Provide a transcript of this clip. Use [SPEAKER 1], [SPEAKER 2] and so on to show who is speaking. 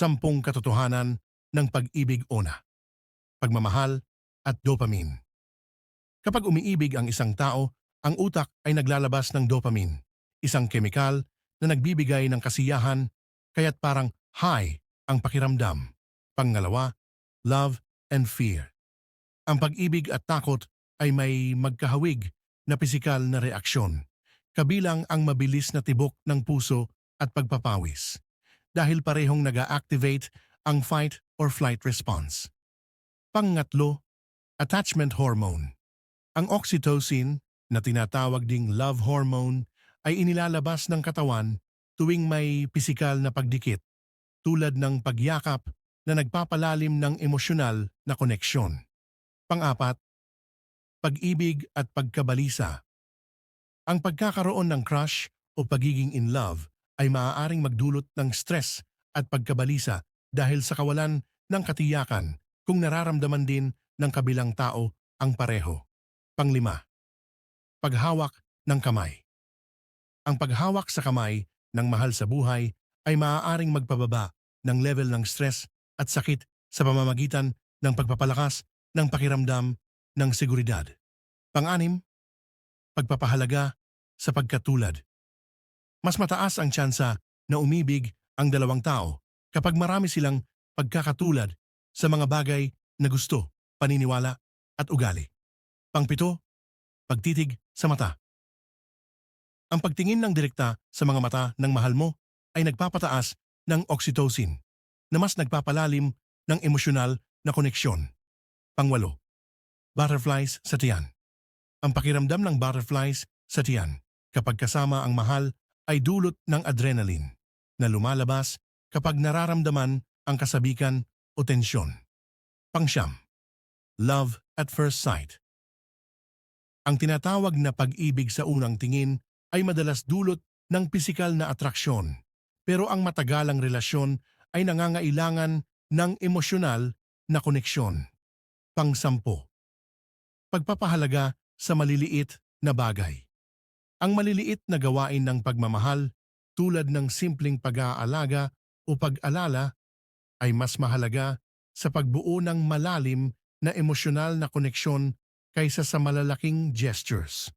[SPEAKER 1] 10 katotohanan ng pag-ibig una, pagmamahal at dopamine. Kapag umiibig ang isang tao, ang utak ay naglalabas ng dopamine, isang kemikal na nagbibigay ng kasiyahan, kaya't parang high ang pakiramdam. Pangalawa, love and fear. Ang pag-ibig at takot ay may magkahawig na pisikal na reaksyon, kabilang ang mabilis na tibok ng puso at pagpapawis, dahil parehong nag-a-activate ang fight or flight response. Pangatlo, attachment hormone. Ang oxytocin, na tinatawag ding love hormone, ay inilalabas ng katawan tuwing may pisikal na pagdikit, tulad ng pagyakap na nagpapalalim ng emosyonal na koneksyon. Pang-apat, pag-ibig at pagkabalisa. Ang pagkakaroon ng crush o pagiging in love ay maaaring magdulot ng stress at pagkabalisa dahil sa kawalan ng katiyakan kung nararamdaman din ng kabilang tao ang pareho. Panglima, paghawak ng kamay. Ang paghawak sa kamay ng mahal sa buhay ay maaaring magpababa ng level ng stress at sakit sa pamamagitan ng pagpapalakas ng pakiramdam ng seguridad. Pang-anim, pagpapahalaga sa pagkatulad. Mas mataas ang tsansa na umibig ang dalawang tao kapag marami silang pagkakatulad sa mga bagay na gusto, paniniwala at ugali. Pangpito, pagtitig sa mata. Ang pagtingin ng direkta sa mga mata ng mahal mo ay nagpapataas ng oxytocin na mas nagpapalalim ng emosyonal na koneksyon. Pangwalo, butterflies sa tiyan. Ang pakiramdam ng butterflies sa tiyan kapag kasama ang mahal ay dulot ng adrenaline na lumalabas kapag nararamdaman ang kasabikan o tensyon. Pangsyam, love at first sight. Ang tinatawag na pag-ibig sa unang tingin ay madalas dulot ng pisikal na atraksyon, pero ang matagalang relasyon ay nangangailangan ng emosyonal na koneksyon. Pang-sampo, pagpapahalaga sa maliliit na bagay. Ang maliliit na gawain ng pagmamahal tulad ng simpleng pag-aalaga o pag-alala ay mas mahalaga sa pagbuo ng malalim na emosyonal na koneksyon kaysa sa malalaking gestures.